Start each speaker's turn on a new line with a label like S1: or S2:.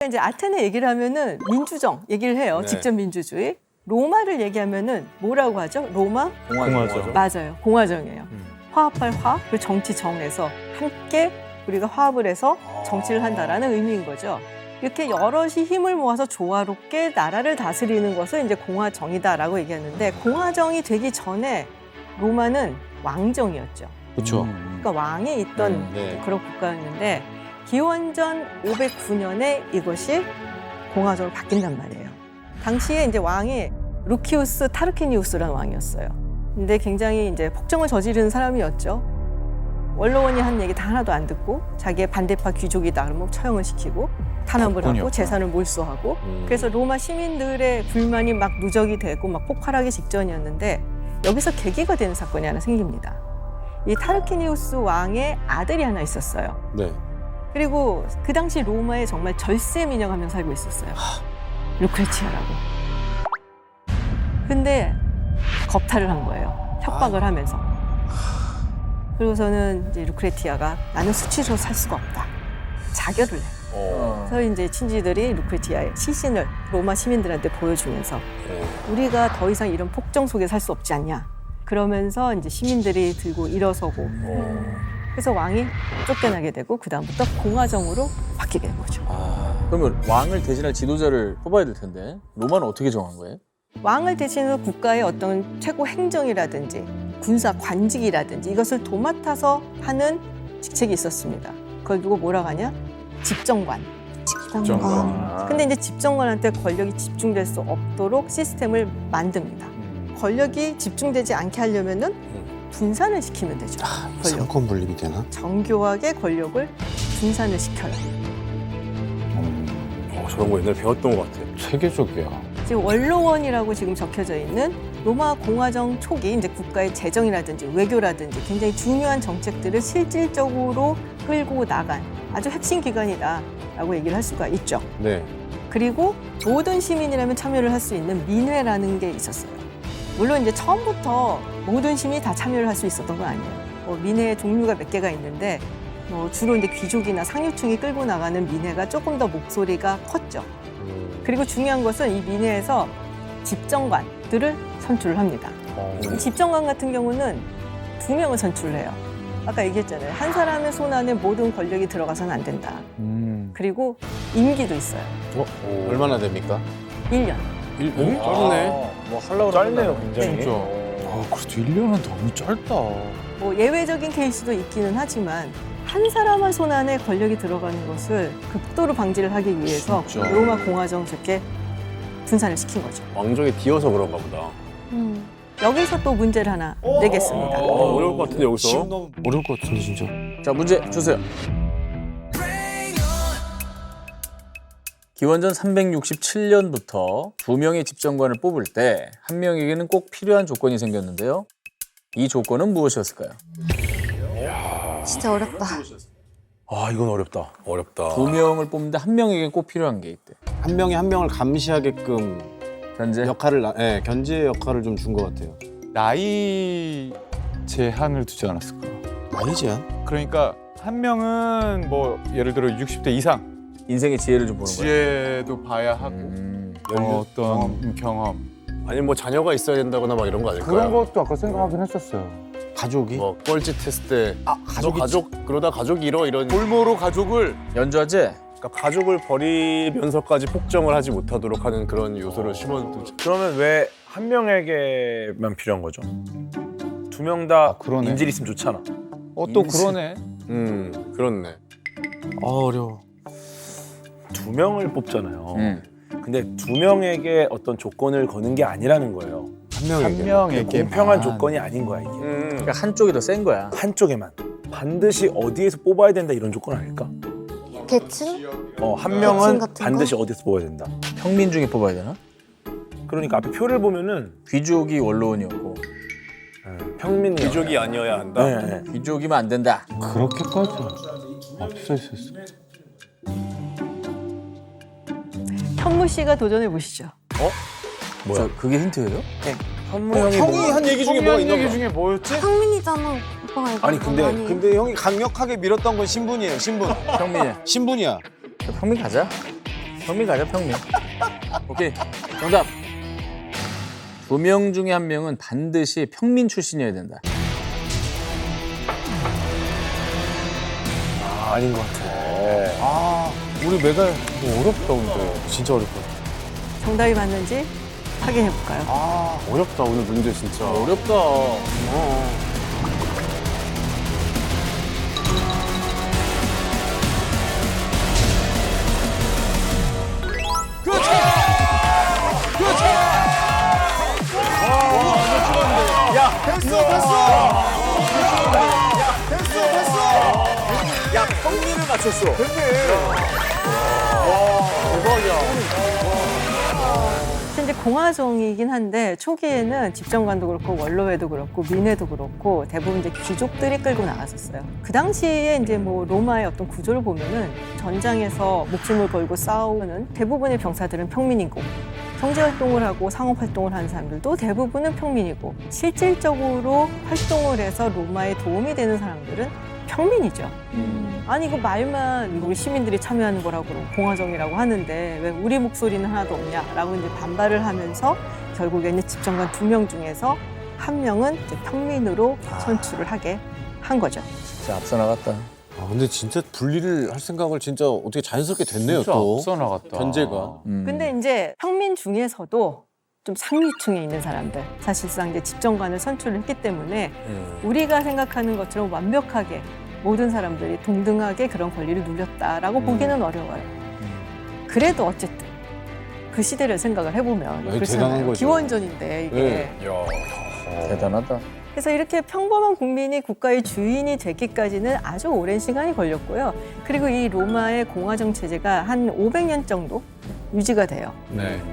S1: 이제 아테네 얘기를 하면은 민주정 얘기를 해요.
S2: 네.
S1: 직접 민주주의. 로마를 얘기하면은 뭐라고 하죠? 로마?
S2: 공화죠.
S1: 맞아요. 공화정이에요. 화합할 화, 그리고 정치 정에서 함께 우리가 화합을 해서 정치를 한다라는 의미인 거죠. 이렇게 여럿이 힘을 모아서 조화롭게 나라를 다스리는 것을 이제 공화정이다라고 얘기하는데 공화정이 되기 전에 로마는 왕정이었죠.
S2: 그렇죠.
S1: 그러니까 왕이 있던
S2: 네.
S1: 그런 국가였는데 기원전 509년에 이것이 공화정으로 바뀐단 말이에요. 당시에 이제 왕이 루키우스 타르퀴니우스라는 왕이었어요. 근데 굉장히 이제 폭정을 저지르는 사람이었죠. 원로원이 한 얘기 다 하나도 안 듣고 자기의 반대파 귀족이다 그러면 처형을 시키고 탄압을 하고 재산을 몰수하고 그래서 로마 시민들의 불만이 막 누적이 되고 막 폭발하기 직전이었는데 여기서 계기가 되는 사건이 하나 생깁니다. 이 타르퀴니우스 왕의 아들이 하나 있었어요.
S2: 네.
S1: 그리고 그 당시 로마에 정말 절세 미녀가 살고 있었어요. 루크레티아라고. 근데 겁탈을 한 거예요. 협박을 하면서. 그리고서는 이제 루크레티아가 나는 수치로 살 수가 없다. 자결을 해. 그래서 이제 친지들이 루크레티아의 시신을 로마 시민들한테 보여주면서 우리가 더 이상 이런 폭정 속에 살 수 없지 않냐. 그러면서 이제 시민들이 들고 일어서고 그래서 왕이 쫓겨나게 되고 그다음부터 공화정으로 바뀌게 된 거죠.
S3: 그러면 왕을 대신할 지도자를 뽑아야 될 텐데 로마는 어떻게 정한 거예요?
S1: 왕을 대신해서 국가의 어떤 최고 행정이라든지 군사 관직이라든지 이것을 도맡아서 하는 직책이 있었습니다. 그걸 누구 뭐라고 하냐? 집정관. 근데 이제 집정관한테 권력이 집중될 수 없도록 시스템을 만듭니다. 권력이 집중되지 않게 하려면은 분산을 시키면 되죠. 권력.
S2: 상권 분립이 되나?
S1: 정교하게 권력을 분산을 시켜요.
S4: 저런 거 옛날에 배웠던 것 같아.
S2: 세계적이야.
S1: 지금 원로원이라고 지금 적혀져 있는 로마 공화정 초기 이제 국가의 재정이라든지 외교라든지 굉장히 중요한 정책들을 실질적으로 끌고 나간 아주 핵심 기관이다라고 얘기를 할 수가 있죠.
S2: 네.
S1: 그리고 모든 시민이라면 참여를 할 수 있는 민회라는 게 있었어요. 물론 이제 처음부터 모든 시민이 다 참여를 할 수 있었던 건 아니에요. 민회의 종류가 몇 개가 있는데 주로 이제 귀족이나 상류층이 끌고 나가는 민회가 조금 더 목소리가 컸죠. 그리고 중요한 것은 이 민회에서 집정관들을 선출을 합니다. 이 집정관 같은 경우는 2명을 선출을 해요. 아까 얘기했잖아요. 한 사람의 손 안에 모든 권력이 들어가서는 안 된다. 그리고 임기도 있어요.
S2: 얼마나 됩니까?
S1: 1년.
S4: 짧네.
S3: 뭐 하려고
S4: 짧네요,
S3: 그러면
S4: 굉장히.
S2: 진짜.
S5: 그래도 1년은 너무 짧다.
S1: 뭐 예외적인 케이스도 있기는 하지만 한 사람의 손 안에 권력이 들어가는 것을 극도로 방지를 하기 위해서
S2: 진짜.
S1: 로마 공화정 저렇게 분산을 시킨 거죠.
S4: 왕정에 뒤어서 그런가 보다.
S1: 여기서 또 문제를 하나 내겠습니다.
S4: 어려울 것 같은데 여기서.
S2: 어려울 것 같은데 진짜.
S3: 자, 문제 주세요. 기원전 367년부터 2명의 집정관을 뽑을 때 한 명에게는 꼭 필요한 조건이 생겼는데요. 이 조건은 무엇이었을까요?
S6: 진짜 어렵다.
S4: 아, 이건 어렵다. 어렵다.
S3: 2명을 뽑는데 한 명에게 꼭 필요한 게 있대.
S2: 한 명이 한 명을 감시하게끔
S3: 견제?
S2: 견제 역할을 좀 준 것 같아요.
S5: 나이 제한을 두지 않았을까?
S2: 나이 제한?
S5: 그러니까 한 명은 뭐 예를 들어 60대 이상
S3: 인생의 지혜를 좀 보는 거예요.
S5: 지혜도 봐야 하고 어떤 경험
S4: 아니면 뭐 자녀가 있어야 된다거나 막 이런 거 아닐까요?
S5: 그런 것도 아까 생각하긴 했었어요.
S2: 가족이?
S4: 뭐 뻘짓 테스트 때.
S2: 가족이
S4: 너 가족 그러다 가족이 이런.
S5: 골모로 가족을
S3: 연주하지?
S4: 그러니까 가족을 버리면서까지 폭정을 하지 못하도록 하는 그런 요소를 심어두죠.
S7: 그러면 왜 한 명에게만 필요한 거죠? 2명 다
S5: 그러네.
S7: 인질 있으면 좋잖아.
S5: 또 그러네.
S4: 그렇네.
S2: 어려워.
S7: 2명을 뽑잖아요. 근데 2명에게 어떤 조건을 거는 게 아니라는 거예요.
S2: 한 명에게.
S7: 공평한 조건이 아닌 거야 이게.
S3: 그러니까 한쪽이 더 센 거야.
S7: 한쪽에만. 반드시 어디에서 뽑아야 된다 이런 조건 아닐까?
S6: 계층?
S7: 한
S6: 계층
S7: 명은
S6: 같은
S7: 반드시
S6: 거?
S7: 어디서 뽑아야 된다.
S3: 평민 중에 뽑아야 되나?
S7: 그러니까 앞에 표를 보면은
S3: 귀족이 원로원이었고
S7: 평민
S4: 귀족이 아니어야 한다.
S7: 네.
S3: 귀족이면 안 된다.
S5: 그렇게까지 없어 있었어.
S1: 현무 씨가 도전해 보시죠.
S3: 자, 그게 힌트예요?
S2: 형이 한 얘기 중에 뭐가 있나
S5: 얘기
S2: 봐.
S5: 중에 뭐였지?
S6: 상민이잖아. 오빠가
S7: 아니,
S6: 얘기한
S7: 근데-
S6: 건 아니에요.
S2: 근데 형이 강력하게 밀었던 건 신분이에요. 신분.
S3: 평민이.
S2: 신분이야.
S3: 평민 가자. 평민 가자, 평민. 오케이, 정답. 2명 중에 1명은 반드시 평민 출신이어야 된다.
S4: 아, 아닌 것 같아.
S2: 아, 우리 메달 뭐 어렵다 근데.
S4: 진짜 어렵다.
S1: 정답이 맞는지 확인해 볼까요?
S4: 아, 어렵다 오늘 문제 진짜.
S3: 어렵다.
S2: 야, 평민을 맞췄어.
S1: 현재 공화정이긴 한데 초기에는 집정관도 그렇고 원로회도 그렇고 민회도 그렇고 대부분 이제 귀족들이 끌고 나갔었어요. 그 당시에 이제 뭐 로마의 어떤 구조를 보면은 전장에서 목숨을 걸고 싸우는 대부분의 병사들은 평민이고 경제 활동을 하고 상업 활동을 하는 사람들도 대부분은 평민이고 실질적으로 활동을 해서 로마에 도움이 되는 사람들은 평민이죠. 아니 이거 말만 우리 시민들이 참여하는 거라고 공화정이라고 하는데 왜 우리 목소리는 하나도 없냐라고 이제 반발을 하면서 결국에는 집정관 2명 중에서 1명은 이제 평민으로 선출을 하게 한 거죠.
S3: 진짜 앞서 나갔다.
S2: 아, 근데 진짜 분리를 할 생각을 진짜 어떻게 자연스럽게 됐네요
S5: 진짜
S2: 또.
S5: 앞서 나갔다.
S2: 견제가.
S1: 근데 이제 평민 중에서도 좀 상류층에 있는 사람들 사실상 이제 집정관을 선출을 했기 때문에 우리가 생각하는 것처럼 완벽하게 모든 사람들이 동등하게 그런 권리를 누렸다라고 보기는 어려워요. 그래도 어쨌든 그 시대를 생각을 해보면
S2: 대단한
S1: 그렇잖아요.
S2: 거죠.
S1: 기원전인데 이게.
S2: 네.
S3: 대단하다.
S1: 그래서 이렇게 평범한 국민이 국가의 주인이 되기까지는 아주 오랜 시간이 걸렸고요. 그리고 이 로마의 공화정 체제가 한 500년 정도 유지가 돼요.
S2: 네.